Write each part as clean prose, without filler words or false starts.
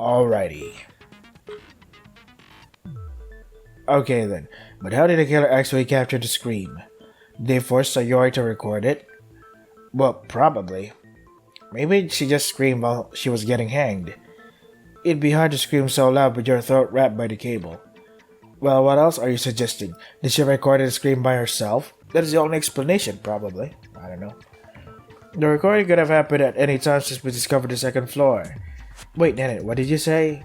Alrighty. Okay then, but how did the killer actually capture the scream? Did they force Sayori to record it? Well, probably. Maybe she just screamed while she was getting hanged. It'd be hard to scream so loud with your throat wrapped by the cable. Well, what else are you suggesting? Did she record the scream by herself? That is the only explanation, probably. I don't know. The recording could have happened at any time since we discovered the second floor. Wait, Nanette, what did you say?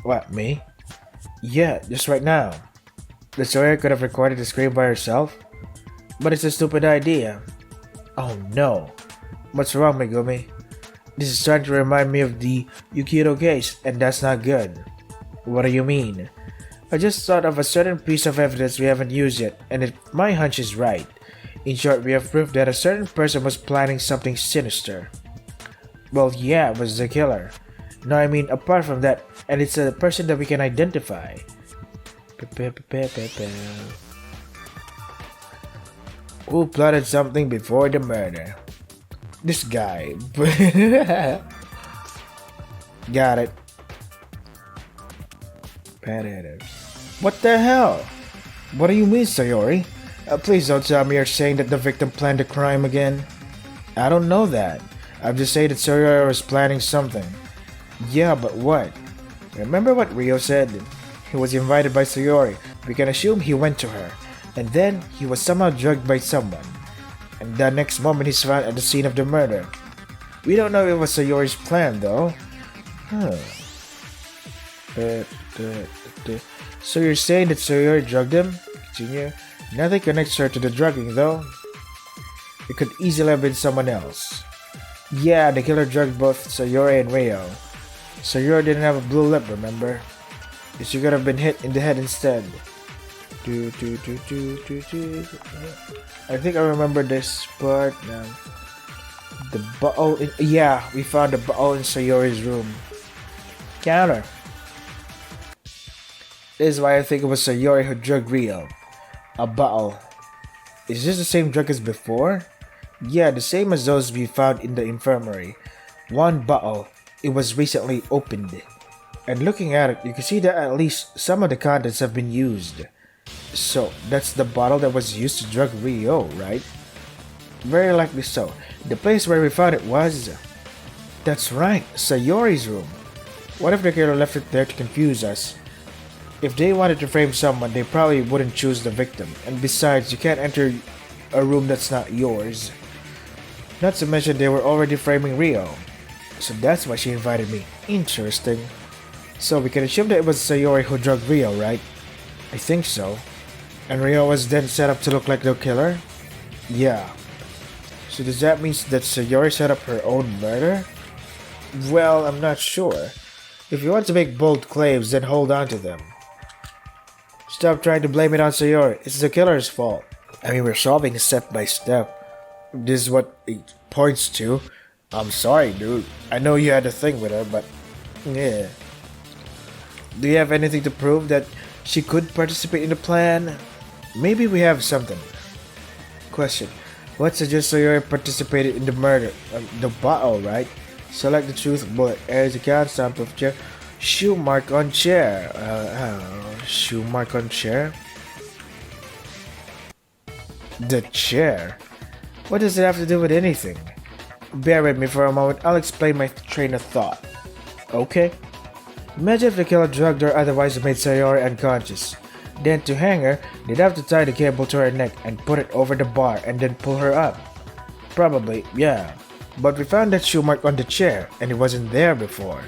What, me? Yeah, just right now. The Sawyer could have recorded the scream by herself? But it's a stupid idea. Oh no. What's wrong, Megumi? This is starting to remind me of the Yukito case, and that's not good. What do you mean? I just thought of a certain piece of evidence we haven't used yet, and if my hunch is right. In short, we have proof that a certain person was planning something sinister. Well, yeah, it was the killer. No, I mean, apart from that, and it's a person that we can identify. Who plotted something before the murder? This guy. Got it. What the hell? What do you mean, Sayori? Please don't tell me you're saying that the victim planned the crime again. I don't know that. I'm just saying that Sayori was planning something. Yeah, but what? Remember what Rio said? He was invited by Sayori. We can assume he went to her. And then he was somehow drugged by someone. And the next moment he's found at the scene of the murder. We don't know if it was Sayori's plan though. So you're saying that Sayori drugged him? Continue. Nothing connects her to the drugging though. It could easily have been someone else. Yeah, the killer drugged both Sayori and Rio. Sayori didn't have a blue lip, remember? She could have been hit in the head instead. I think I remember this part now. Yeah, we found the bottle in Sayori's room. Counter. This is why I think it was Sayori who drugged Rio. A bottle. Is this the same drug as before? Yeah, the same as those we found in the infirmary. One bottle. It was recently opened. And looking at it, you can see that at least some of the contents have been used. So, that's the bottle that was used to drug Rio, right? Very likely so. The place where we found it was... That's right, Sayori's room. What if the killer left it there to confuse us? If they wanted to frame someone, they probably wouldn't choose the victim. And besides, you can't enter a room that's not yours. Not to mention they were already framing Rio. So that's why she invited me. Interesting. So we can assume that it was Sayori who drugged Rio, right? I think so. And Rio was then set up to look like the killer? Yeah. So does that mean that Sayori set up her own murder? Well, I'm not sure. If you want to make bold claims, then hold on to them. Stop trying to blame it on Sayori. It's the killer's fault. I mean, we're solving step by step. This is what it points to. I'm sorry, dude. I know you had a thing with her, but... yeah. Do you have anything to prove that she could participate in the plan? Maybe we have something. Question. What suggests Sayori participated in the murder? The bottle, right? Select the truth bullet. As a count stamp of chair. Shoe mark on chair. Shoe mark on chair? The chair? What does it have to do with anything? Bear with me for a moment. I'll explain my train of thought. Okay. Imagine if the killer drugged or otherwise made Sayori unconscious. Then to hang her, they'd have to tie the cable to her neck and put it over the bar and then pull her up. Probably, yeah. But we found that shoe mark on the chair and it wasn't there before.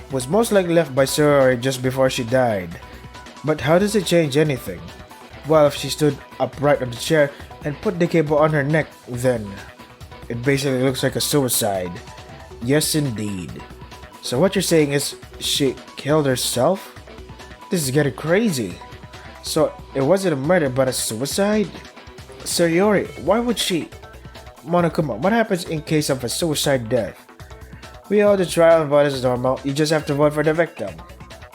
It was most likely left by Sayori just before she died. But how does it change anything? Well, if she stood upright on the chair and put the cable on her neck, then it basically looks like a suicide. Yes, indeed. So what you're saying is she killed herself? This is getting crazy. So it wasn't a murder but a suicide? Sayori, why would she? Monokuma, what happens in case of a suicide death? We hold the trial and vote as normal, you just have to vote for the victim.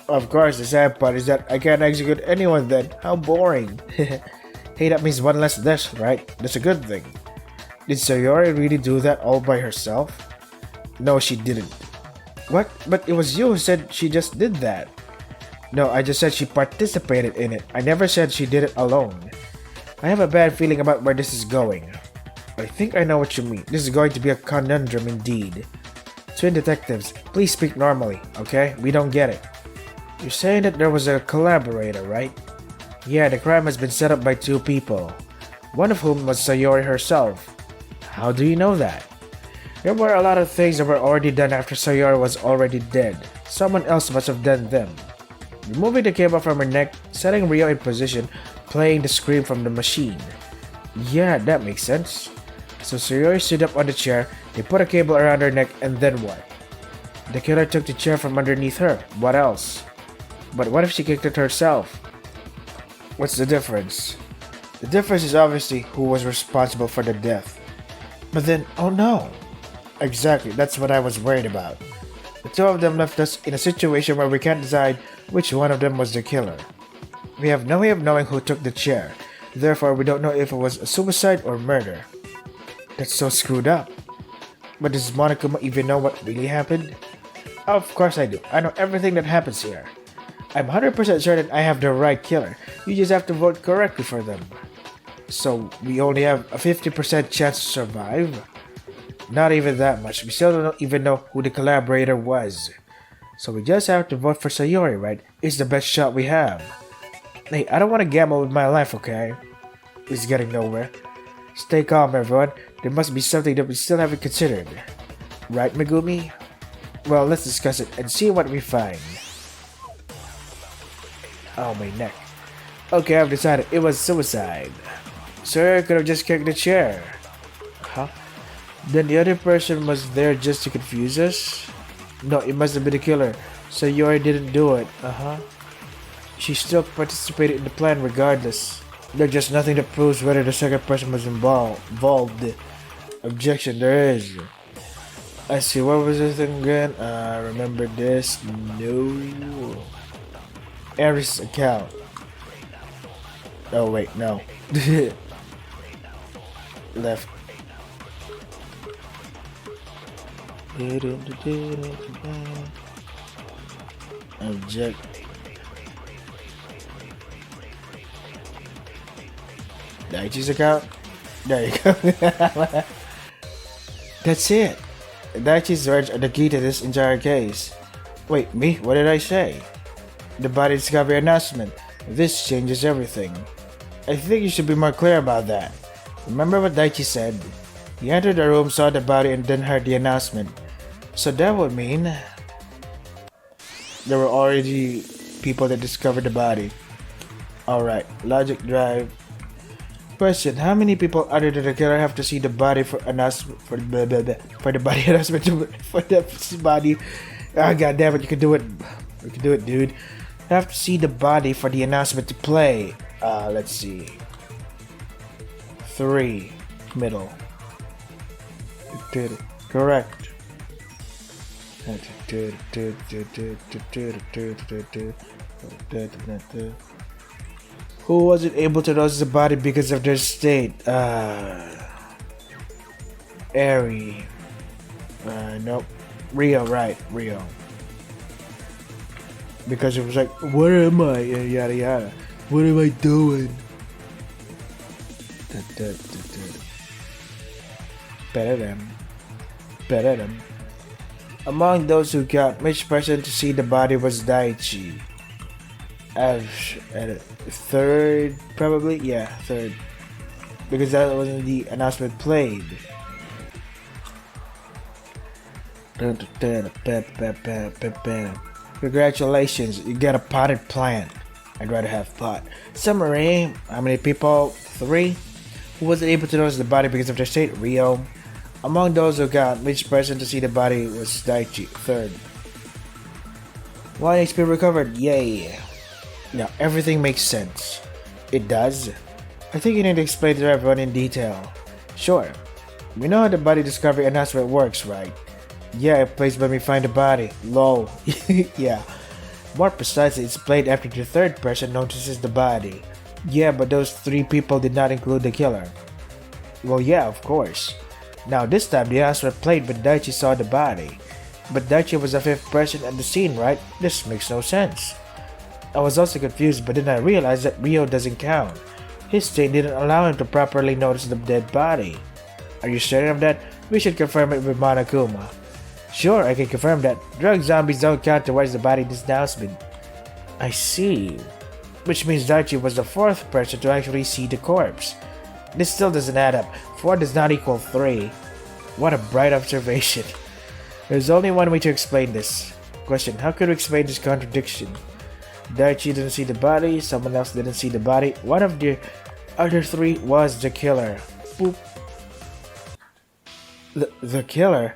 Of course, the sad part is that I can't execute anyone then. How boring. Hey, that means one less death, right? That's a good thing. Did Sayori really do that all by herself? No, she didn't. What? But it was you who said she just did that. No, I just said she participated in it. I never said she did it alone. I have a bad feeling about where this is going. I think I know what you mean. This is going to be a conundrum indeed. Twin detectives, please speak normally, okay? We don't get it. You're saying that there was a collaborator, right? Yeah, the crime has been set up by two people, one of whom was Sayori herself. How do you know that? There were a lot of things that were already done after Sayori was already dead. Someone else must have done them. Removing the cable from her neck, setting Rio in position, playing the scream from the machine. Yeah, that makes sense. So Sayori stood up on the chair, they put a cable around her neck, and then what? The killer took the chair from underneath her. What else? But what if she kicked it herself? What's the difference? The difference is obviously who was responsible for the death. But then, oh no! Exactly, that's what I was worried about. The two of them left us in a situation where we can't decide which one of them was the killer. We have no way of knowing who took the chair, therefore we don't know if it was a suicide or murder. That's so screwed up. But does Monokuma even know what really happened? Of course I do. I know everything that happens here. I'm 100% sure that I have the right killer. You just have to vote correctly for them. So we only have a 50% chance to survive? Not even that much. We still don't even know who the collaborator was. So we just have to vote for Sayori, right? It's the best shot we have. Hey, I don't want to gamble with my life, okay? It's getting nowhere. Stay calm, everyone. There must be something that we still haven't considered. Right, Megumi? Well, let's discuss it and see what we find. Oh, my neck. Okay, I've decided it was suicide. Sir could have just kicked the chair. Huh? Then the other person was there just to confuse us? No, it must have been the killer. Sayori didn't do it. She still participated in the plan regardless. There's just nothing that proves whether the second person was involved. Objection, there is. I see, what was the thing again? Remember this? No. Aries account. Oh wait, no. Left. Object. Daichi's account? There you go. That's it. Daichi's words are the key to this entire case. Wait, me? What did I say? The body discovery announcement. This changes everything. I think you should be more clear about that. Remember what Daichi said? He entered the room, saw the body, and then heard the announcement. So that would mean there were already people that discovered the body. Alright, logic drive. Question: how many people other than the killer have to see the body for announcement for the body announcement for the body? Ah, god damn it! You can do it. You can do it, dude. You have to see the body for the announcement to play. Let's see. 3 middle. Correct. Who wasn't able to notice the body because of their state? Eri. Nope. Rio, right. Rio. Because it was like, where am I? Yada yada. What am I doing? Better them. Among those who got which person to see the body was Daichi. Third, probably? Yeah, third. Because that wasn't the announcement played. Congratulations, you get a potted plant. I'd rather have pot. Summary: how many people? 3. Who wasn't able to notice the body because of their state? Rio. Among those who got which person to see the body was Daichi. 3rd. 1 HP recovered. Yay. Now everything makes sense. It does? I think you need to explain to everyone in detail. Sure. We know how the body discovery announcement works, right? Yeah, it plays when we find the body. Lol. Yeah. More precisely, it's played after the third person notices the body. Yeah, but those 3 people did not include the killer. Well, yeah, of course. Now this time the announcement played when Daichi saw the body. But Daichi was the fifth person at the scene, right? This makes no sense. I was also confused, but then I realized that Ryo doesn't count. His state didn't allow him to properly notice the dead body. Are you certain of that? We should confirm it with Monokuma. Sure, I can confirm that. Drug zombies don't count towards the body disannouncement. I see. Which means Daichi was the fourth person to actually see the corpse. This still doesn't add up. 4 does not equal 3. What a bright observation. There's only one way to explain this. Question, how could we explain this contradiction? Daichi didn't see the body, someone else didn't see the body, one of the other 3 was the killer. Boop. The killer?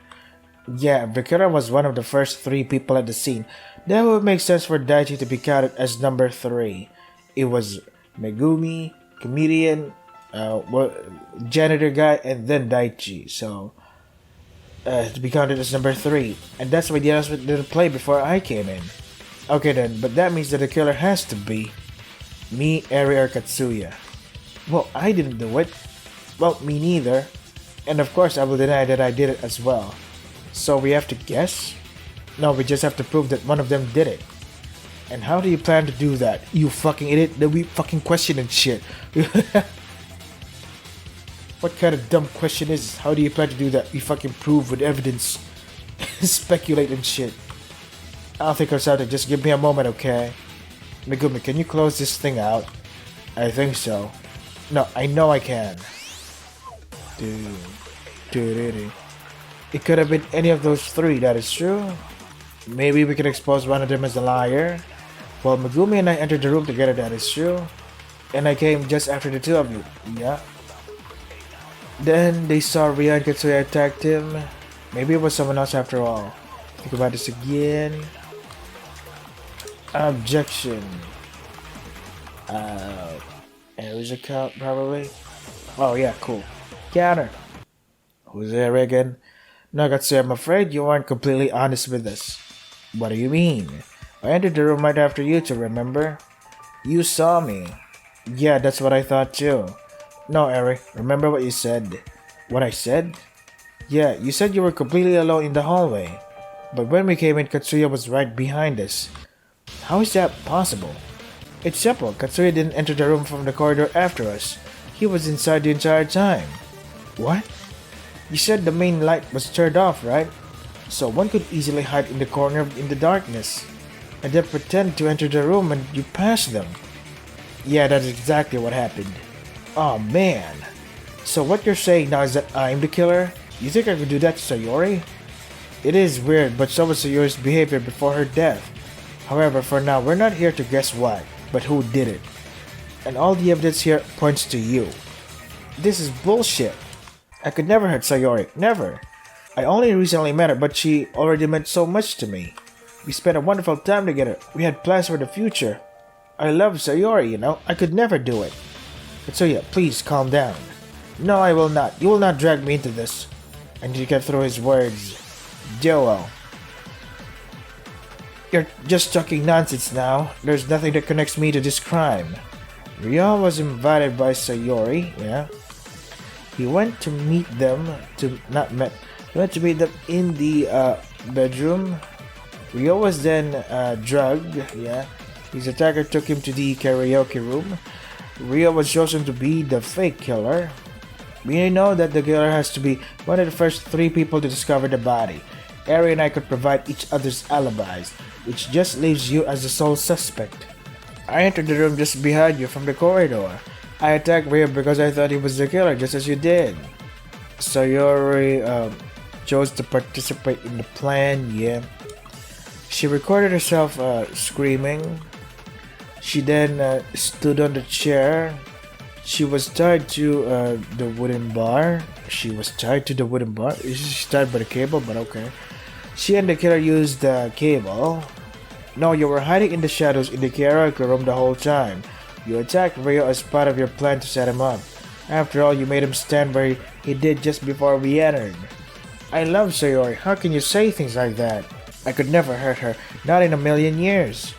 Yeah, the killer was one of the first 3 people at the scene. That would make sense for Daichi to be counted as number 3. It was Megumi, comedian, janitor guy, and then Daichi. So, to be counted as number 3. And that's why the announcement didn't play before I came in. Okay then, but that means that the killer has to be me, Eri, or Katsuya. Well, I didn't do it. Well, me neither. And of course, I will deny that I did it as well. So we have to guess? No, we just have to prove that one of them did it. And how do you plan to do that? You fucking idiot, that we fucking question and shit. What kind of dumb question is this? How do you plan to do that? You fucking prove with evidence. Speculate and shit. I'll think of something, just give me a moment, okay? Megumi, can you close this thing out? I think so. No, I know I can. It could have been any of those 3, that is true. Maybe we could expose one of them as a liar. Well, Megumi and I entered the room together, that is true. And I came just after the 2 of you. Yeah. Then they saw Ryo and Katsuya attacked him. Maybe it was someone else after all. Think about this again. Objection. Aries account, probably. Oh yeah, cool. Counter. Who's there again? Nagatsu, I'm afraid you aren't completely honest with us. What do you mean? I entered the room right after you two, remember? You saw me. Yeah, that's what I thought too. No, Eri, remember what you said. What I said? Yeah, you said you were completely alone in the hallway. But when we came in, Katsuya was right behind us. How is that possible? It's simple. Katsuya didn't enter the room from the corridor after us. He was inside the entire time. What? You said the main light was turned off, right? So one could easily hide in the corner in the darkness, and then pretend to enter the room and you pass them. Yeah, that's exactly what happened. Oh man. So what you're saying now is that I'm the killer? You think I could do that to Sayori? It is weird, but so was Sayori's behavior before her death. However, for now, we're not here to guess why, but who did it. And all the evidence here points to you. This is bullshit. I could never hurt Sayori, never. I only recently met her, but she already meant so much to me. We spent a wonderful time together. We had plans for the future. I love Sayori, you know. I could never do it. Katsuya, please calm down. No, I will not. You will not drag me into this. And he got through his words. Joel. You're just talking nonsense now. There's nothing that connects me to this crime. Ryo was invited by Sayori, yeah. He went to meet them He went to meet them in the bedroom. Ryo was then drugged, yeah. His attacker took him to the karaoke room. Ryo was chosen to be the fake killer. We know that the killer has to be one of the first 3 people to discover the body. Eri and I could provide each other's alibis, which just leaves you as the sole suspect. I entered the room just behind you from the corridor. I attacked Ryo because I thought he was the killer, just as you did. Sayori chose to participate in the plan, yeah. She recorded herself screaming. She then stood on the chair. She was tied to the wooden bar. Is she tied by the cable? But okay. She and the killer used the cable. No, you were hiding in the shadows in the karaoke room the whole time. You attacked Ryo as part of your plan to set him up. After all, you made him stand where he did just before we entered. I love Sayori. How can you say things like that? I could never hurt her. Not in a million years.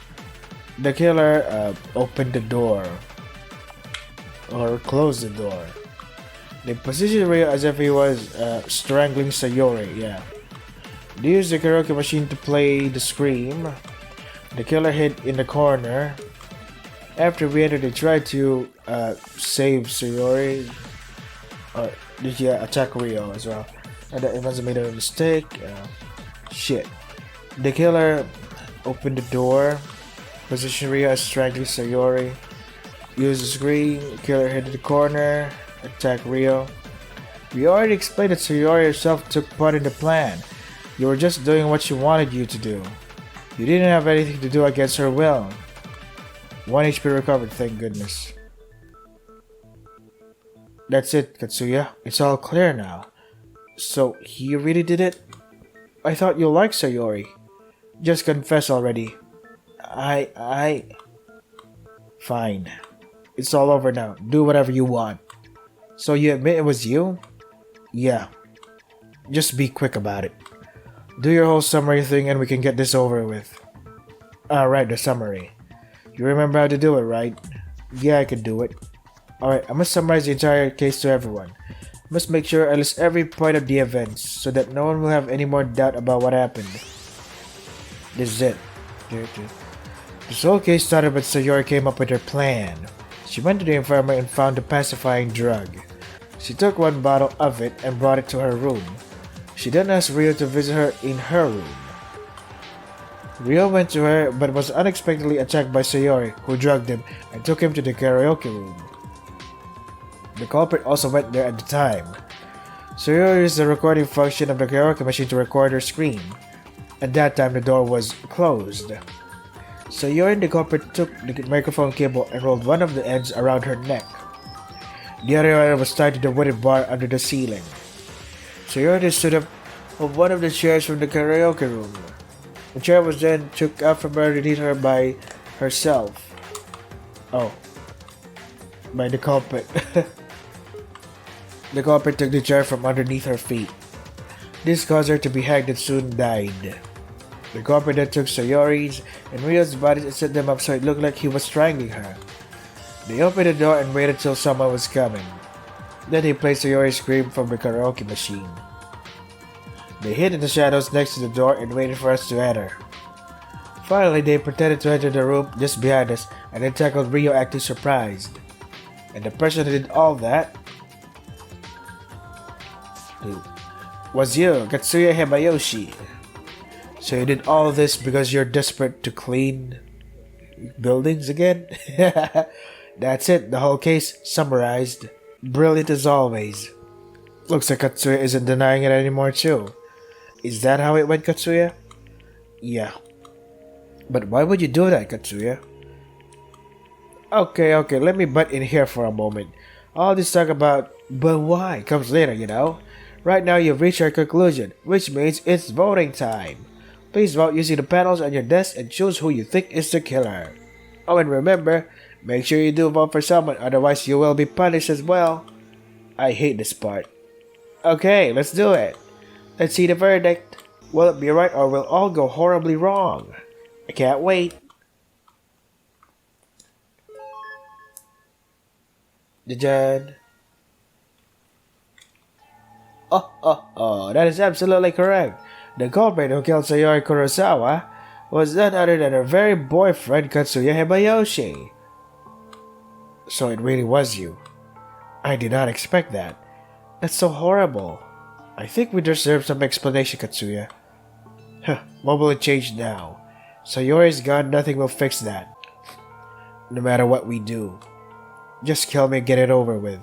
The killer opened the door. Or closed the door. They positioned Ryo as if he was strangling Sayori, yeah. They used the karaoke machine to play the scream. The killer hid in the corner. After we entered, they tried to save Sayori. Or did you attack Rio as well? And it must have made a mistake. Shit. The killer opened the door, positioned Rio as strangling Sayori. Used the screen, killer hid in the corner, attacked Rio. We already explained that Sayori herself took part in the plan. You were just doing what she wanted you to do. You didn't have anything to do against her will. 1 HP recovered, thank goodness. That's it, Katsuya. It's all clear now. So, he really did it? I thought you liked Sayori. Just confess already. Fine. It's all over now. Do whatever you want. So you admit it was you? Yeah. Just be quick about it. Do your whole summary thing and we can get this over with. Alright, the summary. You remember how to do it, right? Yeah, I can do it. Alright, I must summarize the entire case to everyone. I must make sure I list every point of the events so that no one will have any more doubt about what happened. This is it. This whole case started when Sayori came up with her plan. She went to the infirmary and found a pacifying drug. She took one bottle of it and brought it to her room. She then asked Rio to visit her in her room. Rio went to her but was unexpectedly attacked by Sayori, who drugged him and took him to the karaoke room. The culprit also went there at the time. Sayori used the recording function of the karaoke machine to record her scream. At that time, the door was closed. Sayori and the culprit took the microphone cable and rolled one of the ends around her neck. The other end was tied to the wooden bar under the ceiling. Sayori stood up on one of the chairs from the karaoke room. The chair was then took out from underneath her by herself. Oh. By the culprit. The culprit took the chair from underneath her feet. This caused her to be hanged and soon died. The culprit then took Sayori's and Rio's bodies and set them up so it looked like he was strangling her. They opened the door and waited till someone was coming. Then they played Sayori's scream from the karaoke machine. They hid in the shadows next to the door and waited for us to enter. Finally, they pretended to enter the room just behind us and then tackled Rio acting surprised. And the person who did all that was you, Katsuya Hibayoshi. So you did all this because you're desperate to clean buildings again? That's it, the whole case summarized. Brilliant as always. Looks like Katsuya isn't denying it anymore too. Is that how it went, Katsuya? Yeah. But why would you do that, Katsuya? Okay, let me butt in here for a moment. All this talk about but why comes later, you know? Right now you've reached our conclusion, which means it's voting time. Please vote using the panels on your desk and choose who you think is the killer. Oh, and remember, make sure you do vote for someone, otherwise you will be punished as well. I hate this part. Okay, let's do it. Let's see the verdict. Will it be right or will all go horribly wrong? I can't wait. Jajan. Oh, that is absolutely correct. The culprit who killed Sayori Kurosawa was none other than her very boyfriend Katsuya Hibayoshi. So it really was you. I did not expect that. That's so horrible. I think we deserve some explanation, Katsuya. What will it change now? Sayori's gone, nothing will fix that. No matter what we do. Just kill me and get it over with.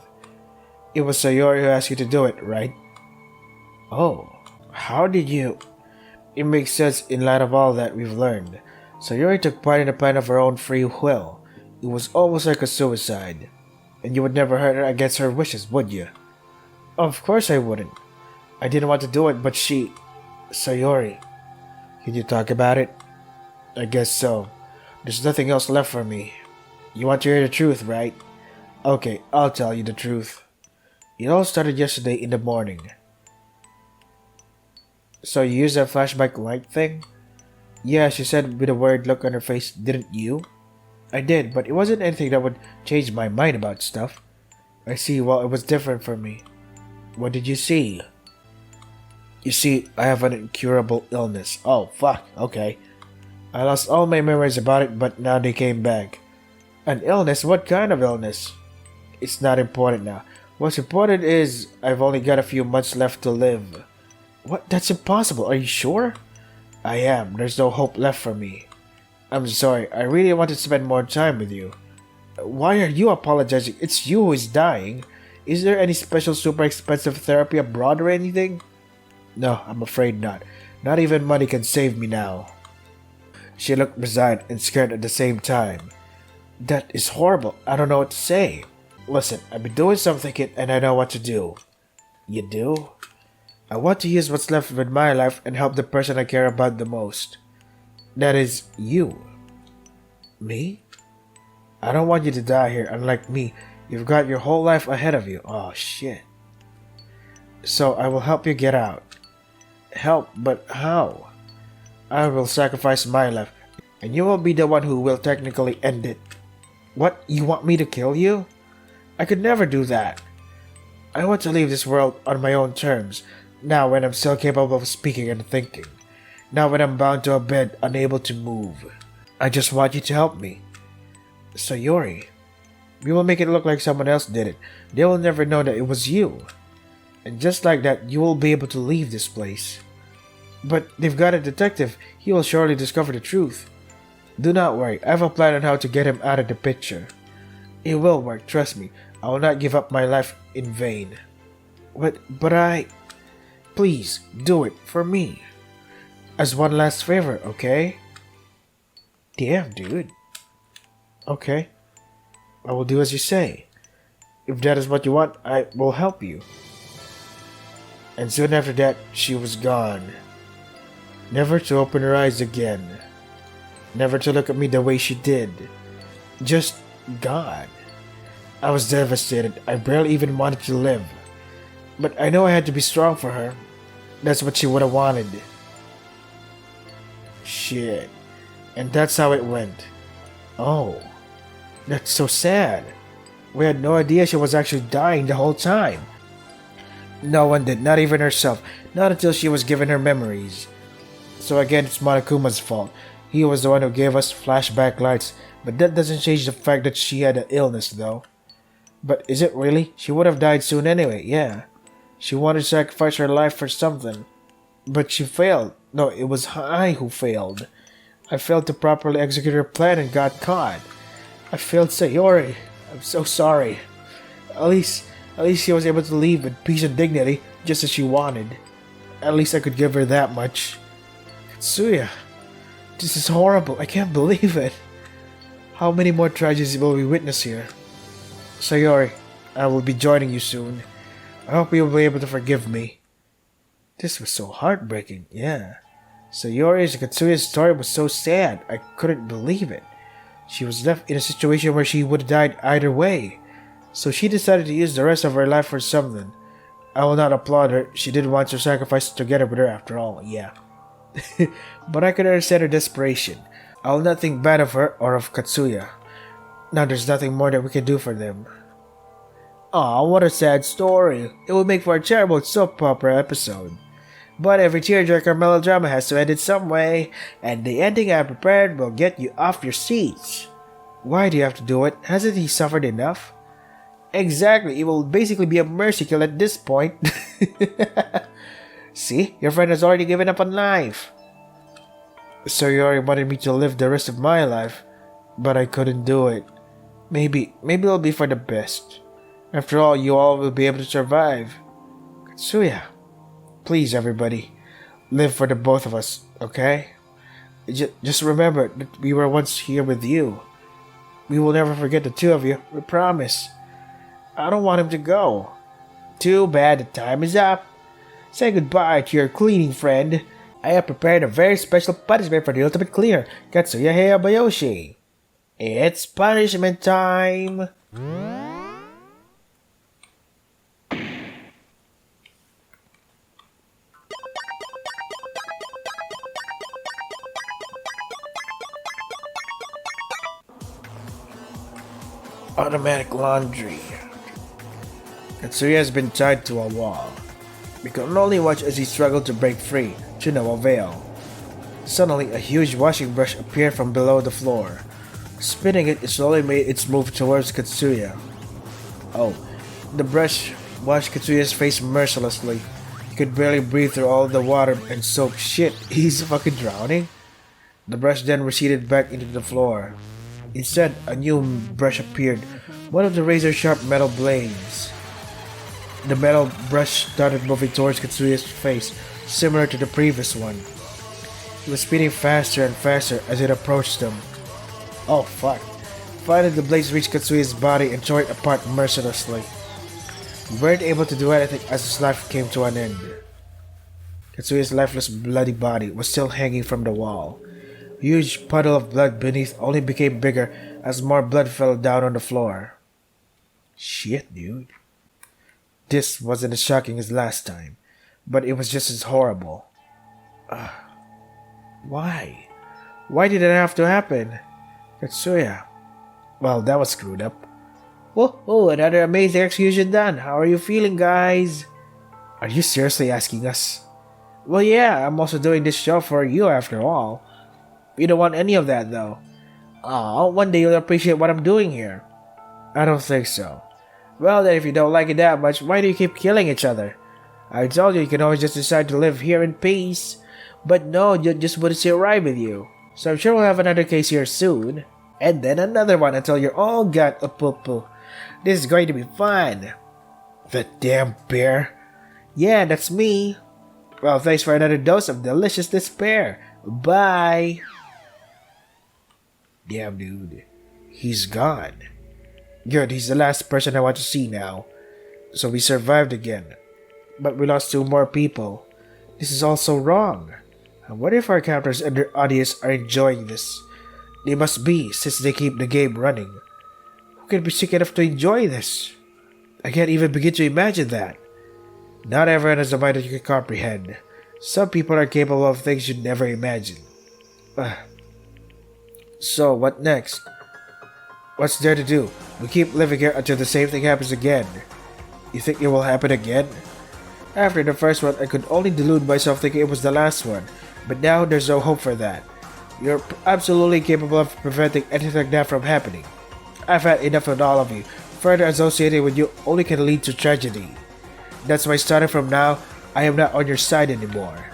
It was Sayori who asked you to do it, right? Oh, how did you... It makes sense in light of all that we've learned. Sayori took part in the plan of her own free will. It was almost like a suicide. And you would never hurt her against her wishes, would you? Of course I wouldn't. I didn't want to do it, but she... Sayori. Can you talk about it? I guess so. There's nothing else left for me. You want to hear the truth, right? Okay, I'll tell you the truth. It all started yesterday in the morning. So you used that flashback light thing? Yeah, she said with a worried look on her face, didn't you? I did, but it wasn't anything that would change my mind about stuff. I see, well, it was different for me. What did you see? You see, I have an incurable illness. Oh, fuck, okay. I lost all my memories about it, but now they came back. An illness? What kind of illness? It's not important now. What's important is I've only got a few months left to live. What? That's impossible. Are you sure? I am. There's no hope left for me. I'm sorry. I really want to spend more time with you. Why are you apologizing? It's you who is dying. Is there any special super expensive therapy abroad or anything? No, I'm afraid not. Not even money can save me now. She looked resigned and scared at the same time. That is horrible. I don't know what to say. Listen, I've been doing some thinking and I know what to do. You do? I want to use what's left of my life and help the person I care about the most. That is, you. Me? I don't want you to die here. Unlike me, you've got your whole life ahead of you. Oh, shit. So I will help you get out. Help? But how? I will sacrifice my life, and you will be the one who will technically end it. What? You want me to kill you? I could never do that. I want to leave this world on my own terms, now when I'm still capable of speaking and thinking. Now when I'm bound to a bed, unable to move. I just want you to help me. Sayori, we will make it look like someone else did it. They will never know that it was you. And just like that, you will be able to leave this place. But they've got a detective. He will surely discover the truth. Do not worry. I have a plan on how to get him out of the picture. It will work, trust me. I will not give up my life in vain. But I... Please, do it for me. As one last favor, okay? Damn, dude. Okay. I will do as you say. If that is what you want, I will help you. And soon after that, she was gone. Never to open her eyes again. Never to look at me the way she did. Just gone. I was devastated. I barely even wanted to live. But I know I had to be strong for her. That's what she would have wanted. Shit. And that's how it went. Oh. That's so sad. We had no idea she was actually dying the whole time. No one did, not even herself. Not until she was given her memories. So again, it's Monokuma's fault. He was the one who gave us flashback lights. But that doesn't change the fact that she had an illness though. But is it really? She would have died soon anyway, yeah. She wanted to sacrifice her life for something. But she failed. No, it was I who failed. I failed to properly execute her plan and got caught. I failed Sayori. I'm so sorry. At least she was able to leave with peace and dignity, just as she wanted. At least I could give her that much. Katsuya, this is horrible. I can't believe it. How many more tragedies will we witness here? Sayori, I will be joining you soon. I hope you will be able to forgive me. This was so heartbreaking, yeah. Sayori's and Katsuya's story was so sad. I couldn't believe it. She was left in a situation where she would have died either way. So she decided to use the rest of her life for something. I will not applaud her. She did want to sacrifice together with her after all, yeah. But I could understand her desperation. I will not think bad of her or of Katsuya. Now there's nothing more that we can do for them. Aw, what a sad story. It would make for a terrible soap opera episode. But every tearjerker melodrama has to end in some way, and the ending I prepared will get you off your seats. Why do you have to do it? Hasn't he suffered enough? Exactly, it will basically be a mercy kill at this point. See, your friend has already given up on life. So you already wanted me to live the rest of my life, but I couldn't do it. Maybe it'll be for the best. After all, you all will be able to survive. Katsuya, please everybody, live for the both of us, okay? Just remember that we were once here with you. We will never forget the two of you, we promise. I don't want him to go. Too bad the time is up. Say goodbye to your cleaning friend. I have prepared a very special punishment for the ultimate cleaner, Katsuya Heihabayoshi. It's punishment time! Automatic laundry. Katsuya has been tied to a wall. We could only watch as he struggled to break free, to no avail. Suddenly, a huge washing brush appeared from below the floor. Spinning it, it slowly made its move towards Katsuya. Oh, the brush washed Katsuya's face mercilessly. He could barely breathe through all the water and soap. Shit, he's fucking drowning? The brush then receded back into the floor. Instead, a new brush appeared, one of the razor-sharp metal blades. The metal brush started moving towards Katsuya's face, similar to the previous one. It was speeding faster and faster as it approached them. Oh fuck. Finally, the blades reached Katsuya's body and tore it apart mercilessly. We weren't able to do anything as his life came to an end. Katsuya's lifeless, bloody body was still hanging from the wall. A huge puddle of blood beneath only became bigger as more blood fell down on the floor. Shit, dude. This wasn't as shocking as last time, but it was just as horrible. Why? Why did it have to happen? Katsuya. Well, that was screwed up. Whoa, another amazing execution done. How are you feeling, guys? Are you seriously asking us? Well, yeah, I'm also doing this show for you after all. You don't want any of that, though. Aw, one day you'll appreciate what I'm doing here. I don't think so. Well, then if you don't like it that much, why do you keep killing each other? I told you can always just decide to live here in peace. But no, you just wouldn't sit right with you. So I'm sure we'll have another case here soon. And then another one until you're all got a poo-poo. This is going to be fun. The damn bear. Yeah, that's me. Well, thanks for another dose of delicious despair. Bye. Damn, dude. He's gone. Good, he's the last person I want to see now. So we survived again. But we lost 2 more people. This is all so wrong. I wonder if our characters and their audience are enjoying this. They must be, since they keep the game running. Who can be sick enough to enjoy this? I can't even begin to imagine that. Not everyone has a mind that you can comprehend. Some people are capable of things you'd never imagine. So, what next? What's there to do? We keep living here until the same thing happens again. You think it will happen again? After the first one, I could only delude myself thinking it was the last one. But now, there's no hope for that. You're absolutely capable of preventing anything like that from happening. I've had enough of all of you. Further associating with you only can lead to tragedy. That's why starting from now, I am not on your side anymore.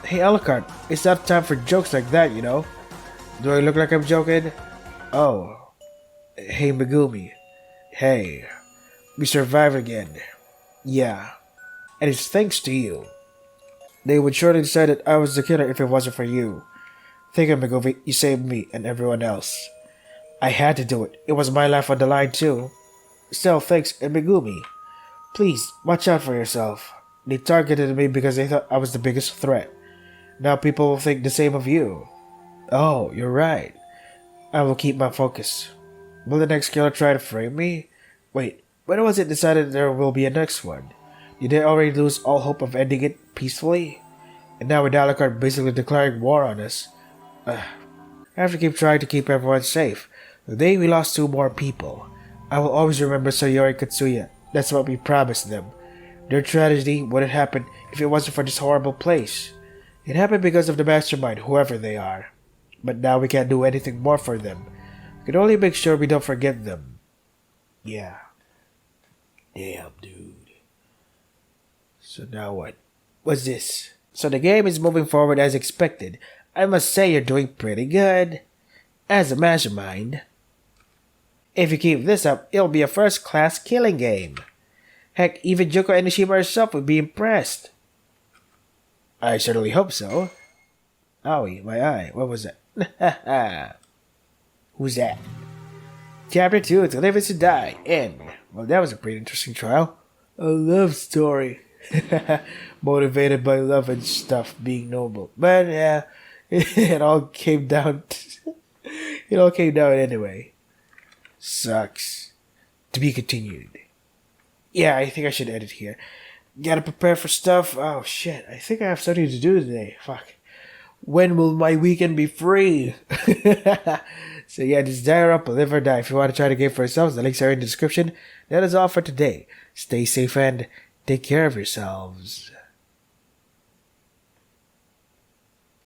Hey Alucard, it's not time for jokes like that, you know? Do I look like I'm joking? Oh. Hey Megumi. Hey. We survived again. Yeah. And it's thanks to you. They would surely decide that I was the killer if it wasn't for you. Thank you, Megumi. You saved me and everyone else. I had to do it. It was my life on the line too. Still, thanks, and Megumi. Please, watch out for yourself. They targeted me because they thought I was the biggest threat. Now people will think the same of you. Oh, you're right. I will keep my focus. Will the next killer try to frame me? Wait, when was it decided there will be a next one? Did they already lose all hope of ending it peacefully? And now with Alucard basically declaring war on us. I have to keep trying to keep everyone safe. The day we lost 2 more people, I will always remember Sayori Katsuya. That's what we promised them. Their tragedy wouldn't happen if it wasn't for this horrible place. It happened because of the mastermind, whoever they are. But now we can't do anything more for them. We can only make sure we don't forget them. Yeah. Damn, dude. So now what? What's this? So the game is moving forward as expected. I must say you're doing pretty good. As a mastermind. If you keep this up, it'll be a first-class killing game. Heck, even Junko Enoshima herself would be impressed. I certainly hope so. Owie, my eye. What was that? Who's that? Chapter 2, To Live is to Die. End. Well, that was a pretty interesting trial. A love story. Motivated by love and stuff being noble. But yeah, it all came down anyway. Sucks. To be continued. Yeah, I think I should edit here. Gotta prepare for stuff. Oh shit, I think I have something to do today. Fuck. When will my weekend be free? So yeah, this is Danganronpa, Live or Die. If you want to try the game for yourselves, the links are in the description. That is all for today. Stay safe and take care of yourselves.